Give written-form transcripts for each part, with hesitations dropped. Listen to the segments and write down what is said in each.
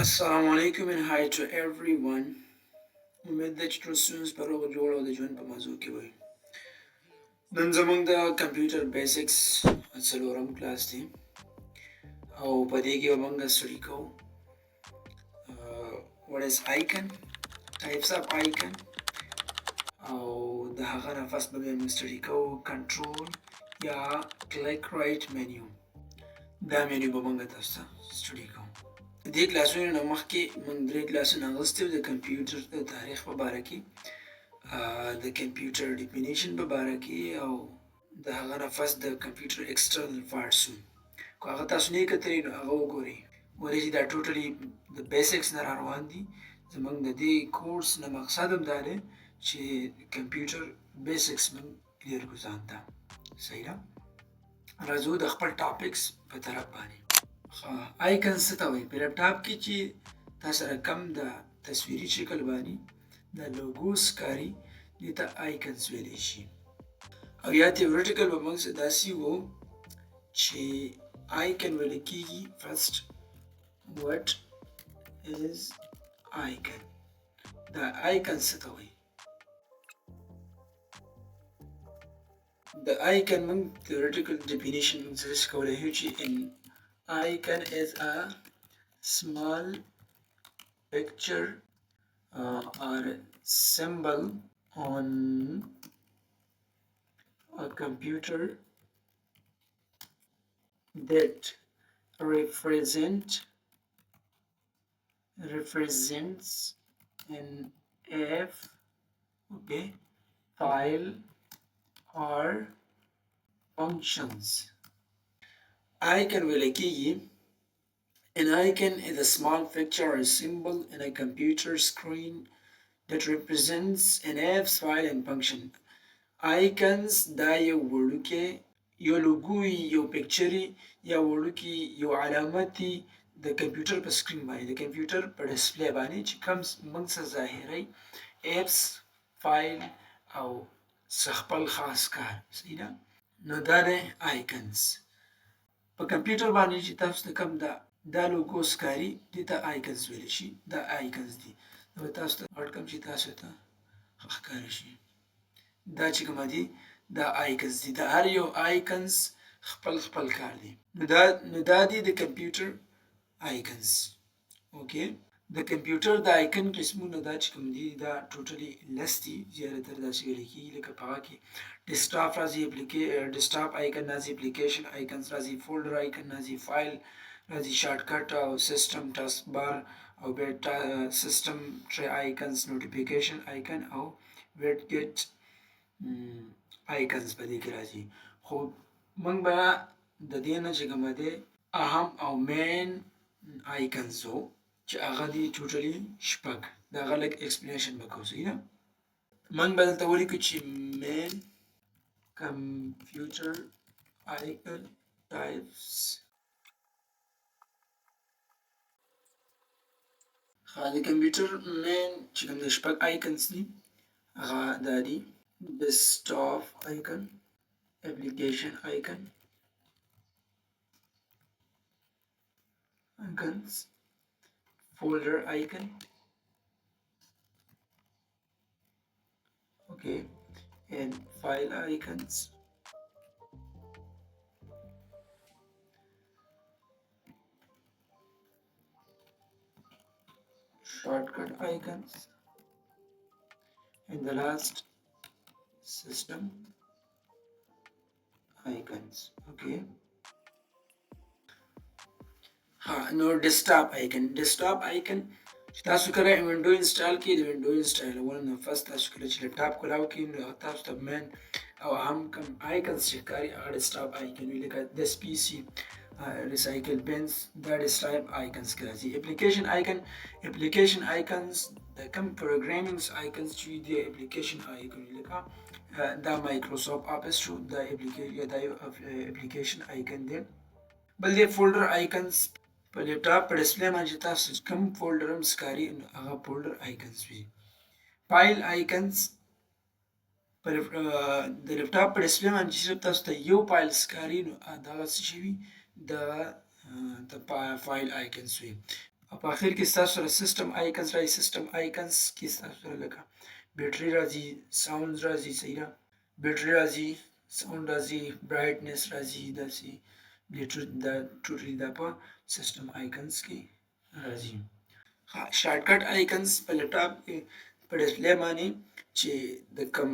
Assalamu alaikum and hi to everyone. امید ده چې ټول ستونزې په روغ جوړ او د ژوند په مزو کې وي. نن زموږ د کمپیوټر بیسکس څلورم کلاس دی او په دې کې به موږ سټډي کوو what is icon, types of icon او د هغه نه فست به موږ سټډي کوو کنټرول یا کلیک رایټ منیو. دا منیو به موږ تاسو ته سټډي کوو. دې کلاسونو نه مخکې موږ درې کلاسونه اخیستي وو د کمپیوټر د تاریخ په باره کې، د کمپیوټر ډیفینیشن په باره کې او د هغه نه فست د کمپیوټر ایکسټرنل پارټس وو. که هغه تاسو نه یې کتلي نو هغه وګورئ. ولې چې دا ټوټلي د بیسکس نه را روان دي. زموږ د دې کورس نه مقصد هم دا دی چې کمپیوټر بیسکس موږ کلیر کړو ځان ته. صحیح ده؟ راځو د خپل ټاپکس په طرف باندې. آیکنز څه ته وایي؟ په لیپټاپ کې چې تا سره کم د تصویري شکل باندې د لوګو ښکاري دې ته آیکنز ویلی شي. او یا تیورټیکل به موږ داسې وو چې آیکن ویل کېږي فرست what is icon. دا آیکن څه ته وایي؟ د آیکن موږ تیورټیکل ډیفینیشن موږ داسې کولی شو چې icon is a small picture or symbol on a computer that represents an app, okay, file or functions. Icon ویل کېږي an icon is a small picture or symbol in a computer screen that represents an app, file and function. Icons دا یو وړوکی یو لوګو وي، یو پکچر وي، یا وړوکی یو علامت وي د کمپیوټر په سکرین باندې، د کمپیوټر په ډسپلی باندې چې کوم موږ څه ظاهروي ایپس، فایل او څه خپل خاص کار. صحیح ده؟ نو دا دی آیکنز. په کمپیوټر باندې چې تاسو ته کوم دا لوګو ښکاري دې ته آیکنز ویلی شي. دا آیکنز دي. نو تاسو ته غټ کوم چې تاسو ته ښکاره شي. دا چې کومه دي دا آیکنز دي. د هر یو آیکنز خپل خپل کار دی. نو دا دي د کمپیوټر آیکنز. اوکې، د کمپیوټر د آیکن قسمونه دا چې کوم دي دا ټوټلي لس دي. زیاتره داسې ویل کېږي لکه په هغه کې ډیسکټاپ راځي، ډیسکټاپ آیکن راځي، اپلیکیشن آیکنز راځي، فولډر آیکن راځي، فایل راځي، شارټکټ او سیسټم ټاسک بار او بیا سیسټم ټری آیکنز، نوټیفیکیشن آیکن او ویډ ګیټ آیکنز په دې کې راځي. خو موږ به د دې نه چې کومه دی اهم او مین آیکنز وو چې هغه دي ټوټلي شپږ. د هغه لږ ایکسپلینیشن به کوو. صحیح ده؟ موږ به دلته ولیکو چې مین کمپیوټر آیکن ټایپس. د کمپیوټر مین چې کوم د شپږ آیکنز دي هغه دا دي: ډیسکټاپ آیکن، اپلیکیشن آیکن، icons, folder icon, okay, and file icons, shortcut icons, and the last system icons. Okay. نو ډیسکټاپ آیکن چې تاسو کله وینډو انسټال کړئ، د وینډو انسټالول نه فست تاسو کله چې لیپټاپ کلاو کړئ نو تاسو ته مین او اهم کوم آیکنز چې ښکاري هغه ډیسکټاپ آیکن وي. لکه دس پی سي، ریسایکل بنز، دا ډیسکټاپ آیکنز کې راځي. اپلیکیشن آیکنز د کوم پروګرامینګز آیکنز چې د اپلیکیشن آیکن وي. لکه دا مایکروسافټ آفیس شو، دا یو اپلیکیشن آیکن دی. بل دی فولډر آیکنز. په لیپټاپ په ډسپلی باندې چې تاسو کوم فولډر هم ښکاري نو هغه فولډر آیکنز وي. فایل آیکنز د لیپټاپ په ډسپلی باندې چې صرف تاسو ته یو فایل ښکاري نو دغه څه شي وي د فایل آیکنز وي. په اخر کې ستاسو سره سیسټم آیکنز راځي. سیسټم آیکنز کې ستاسو سره لکه بیټري راځي، ساوند راځي، صحیح ده، بیټري راځي، ساوند راځي، برایټنس راځي، داسې دا ټوټلی دا په سیسټم آیکنز کې راځي. شارټکټ آیکنز په لپټاپ کې په ډسپلی باندې چې د کوم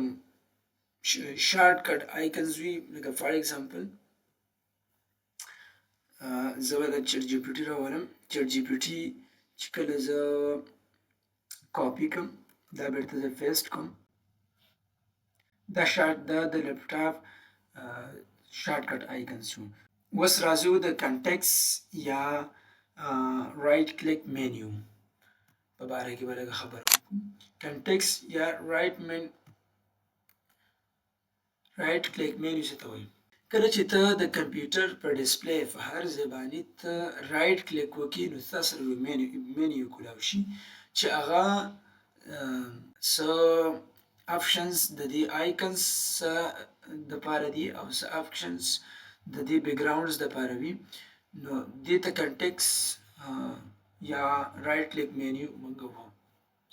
شارټکټ آیکنز وي، لکه فار ایگزامپل زه به د چټ جی پی ټي راولم. چټ جی پی ټي چې کله زه کاپي کړم دا بیرته زه پیسټ کړم، دا د لپټاپ شارټکټ آیکنز شو. اوس راځو د کنټکس یا رایټ کلیک مینیو په باره کې به لږه خبره وکړو. کنټکس یا رایټ کلیک مینیو څه ته وایي؟ کله چې ته د کمپیوټر په ډسپلی په هر ځای باندې ته رایټ کلیک وکړې نو ستا سره یو مینیو کولاو شي چې هغه څه آپشنز د دې آیکنز دپاره دي او څه آپشنز د دې بیکګراونډز دپاره وي. نو دې ته کنټکس یا رایټ کلیک مینیو موږ وایو،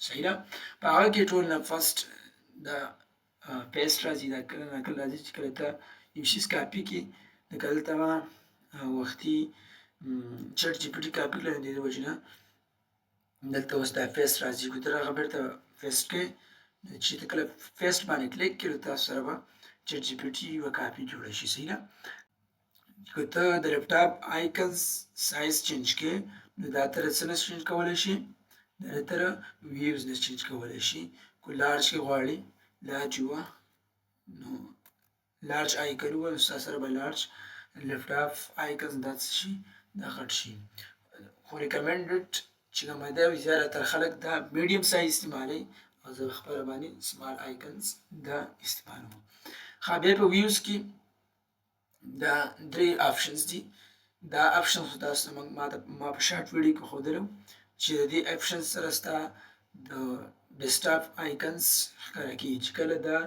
صحیح ده. په هغه کې ټول نه فرسټ د پیسټ راځي. دا کله ناکله راځي چې کله ته یو شیز کاپي کړي، لکه دلته ما وختي چټ جي پي ټي کاپي کړی د دې وجې نه دلته اوس دا پیسټ راځي. که ته هغه بیرته پیسټ کړې چې ته کله پیسټ باندې کلیک کړې نو تاسو سره به چټ جي پي ټي یوه کاپي جوړه شي، صحیح ده. که ته د لپټاپ آیکنز سایز چینج کړې نو دا تر څه نه چینج کولی شي؟ دا تر ویوز نه چینج کولی شي. که لارج کې غواړې لارج وه نو لارج آیکن وه نو ستا سره به لارج لپټاپ آیکنز دا څه شي؟ دا غټ شي. خو ریکمنډډ چې کومه ده زیاتره خلک دا میډیم سایز استعمالوي او زه خپله باندې سمال آیکنز دا استعمالوم. بیا په ویوز کې دا درې آپشنز دي. دا آپشنز تاسو ته ما په شارټ ویډیو کې ښودلی چې د دې آپشنز سره ستا د ډیسکټاپ آیکنز ښکاره کېږي. چې کله دا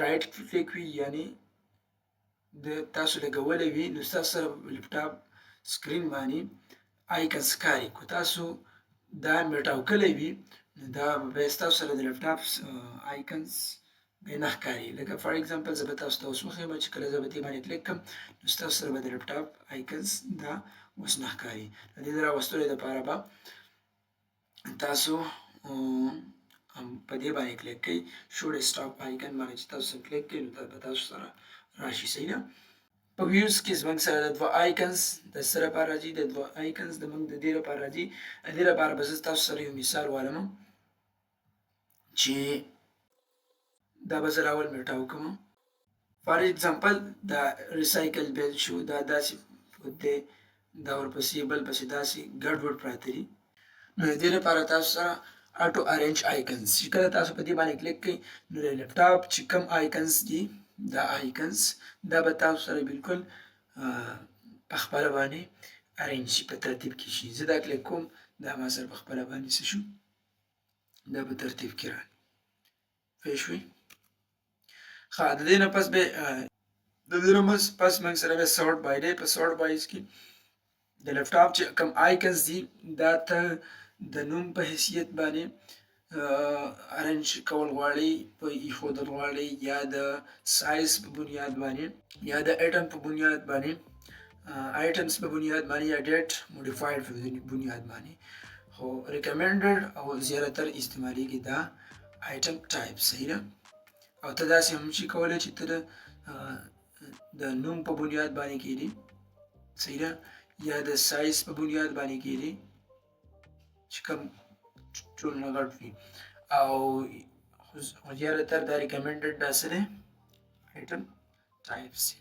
رایټ کلیک وي یعنې د تاسو لګولی وي نو ستاسو سره لپټاپ سکرین باندې آیکنز ښکاري. که تاسو دا میټاو کلی وي نو دا به ستاسو سره د لپټاپ آیکنز به نه ښکاري. لکه فار ایگزامپل زه به تاسو ته اوس وښیم چې کله زه به دې باندې کلیک کړم نو ستاسو سره به د لپټاپ آیکنز دا اوس نه ښکاري. د دې د راوستلو دپاره به تاسو په دې باندې کلیک کوئ، شو ډیسکټاپ آیکن باندې چې تاسو کلیک کوئ نو دا به تاسو سره راشي، صحیح ده. په ویوز کې زموږ سره د دوه آیکنز د څه لپاره راځي؟ د دوه آیکنز زموږ د دې لپاره راځي. د دې لپاره به زه تاسو سره یو مثال والم چې دا به زه راول میټاو کوم. فار ایگزامپل دا ریسایکل بیل شو، دا داسې دی، دا ورپسې بل پسې داسې ګډوډ پراته دي. نو د دې لپاره تاسو سره آټو ارینج آیکنز چې کله تاسو په دې باندې کلیک کوئ نو د لپټاپ چې کوم آیکنز دي دا آیکنز دا به تاسو سره بالکل په خپله باندې ارینج شي، په ترتیب کې شي. زه دا کلیک کوم دا ما سره په خپله باندې څه شو؟ دا په ترتیب کې راغلی. پوه شوئ؟ د دې نه پس موږ سره بیا سورټ بای دی. په سورټ بایز کې د لپټاپ چې کوم آیکنز دي دا ته د نوم په حیثیت باندې ارینج کول غواړئ، په ایښودل غواړئ، یا د سایز په بنیاد باندې یا د ایټم په بنیاد باندې آیټمز په بنیاد باندې یا ډیټ موډیفاید په بنیاد باندې. خو ریکمنډډ او زیاتر استعمالیږي دا آیټم ټایپ، صحیح ده. او ته داسې هم شي کولی چې ته د نوم په بنیاد باندې کېدي، صحیح ده، یا د سایز په بنیاد باندې کېدي چې کوم ټول نه غټ وي. او خو زیاتر دا ریکمنډډ دا څه دی؟ آیټم ټایپس دي.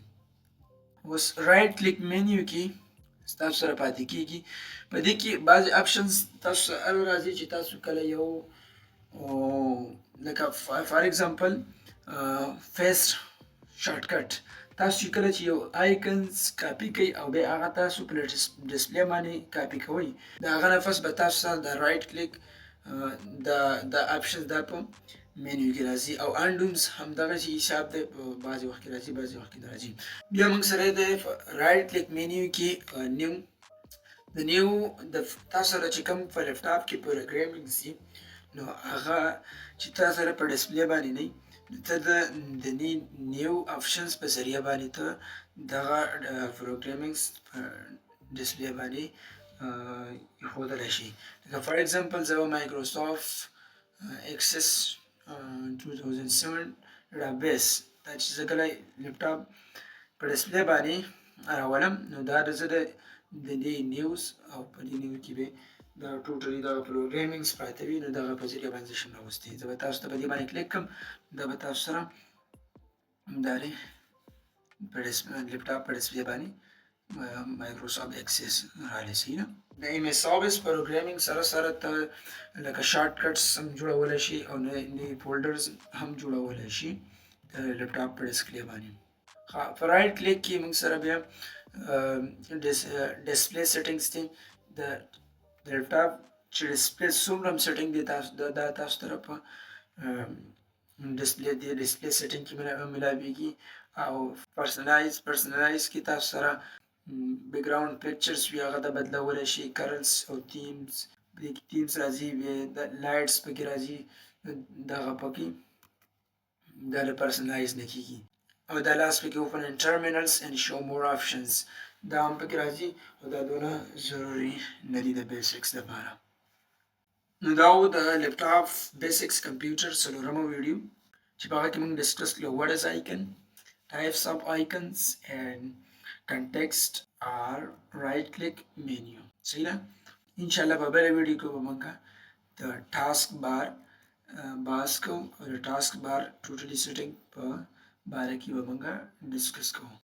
اوس رایټ کلیک مینیو کې ستاسو سره پاتې کېږي. په دې کې بعضې آپشنز تاسو سره راځي چې تاسو کله یو لکه فار ایگزامپل فیس شارټکټ تاسو چې کله چې یو آیکنز کاپي کوئ او بیا هغه تاسو په ډسپلی باندې کاپي کوئ د هغه نه پس به تاسو سره د رایټ کلیک دا آپشنز دا په مینیو کې راځي. او انډومز همدغسې حساب دی، په بعضې وخت کې راځي بعضې وخت کې نه راځي. بیا موږ سره د رایټ کلیک مینیو کې نیو د نیو د تاسو سره چې کوم په لپټاپ کې پروګرامینګ سي نو هغه چې تاسو سره په ډسپلی باندې نه وي نو ته د نیو آپشنز په ذریعه باندې ته دغه پروګرامینګز په ډسپلی باندې ایښودلی شي لکه فار ایګزامپل زه به مایکروسافټ اکسس 2007 ډیټابیس دا چې زه کله لپټاپ په ډسپلی باندې راولم نو دا د زه د دې نیوز او په دې نیوز کې به دا ټوټلی دغه پروګرامینګز پراته وي نو دغه په ذریعه باندې شم راوستی زه به تاسو ته په دې باندې کلیک کړم دا به تاسو سره دا دی په لپټاپ په ډسپلی باندې مایکروسافټ اکسس رالی شي نه د ایم ایس آفیس پروګرامینګ سره سره ته لکه شارټ کټس هم جوړولی شي او نوی فولډرز هم جوړولی شي د لپټاپ په ډسپلی باندې په رایټ کلیک کې موږ سره بیا ډسپلی سیټینګز دي د لپټاپ چې ډسپلی څومره هم سیټینګ دی تاسو دا تاسو ته په ډسپلی سیټینګ کې ملاویږي او پرسنلایز کې تاسو سره بیک ګراوند پکچرز وي هغه ته بدلولی شي کرلز او تیمز راځي د لایټس پکې راځي دغه پکې دا له پرسنلایز نه کېږي او دا لاس پکې اوپن ان ټرمینلز and show more options دا هم پکې راځي او دا دونه ضروري نه دي د بیسکس لپاره نو دا و د لپټاپ بیسکس کمپیوټر څلورمه ویډیو چې په هغه کې موږ ډسکس کړو what is icon types of icons and context or right click menu صحیح ده انشاءالله په بله ویډیو کې به موږ د ټاسک بار باز کوو او د ټاسک بار ټوټلی سیټینګ په باره کې به موږ ډسکس کوو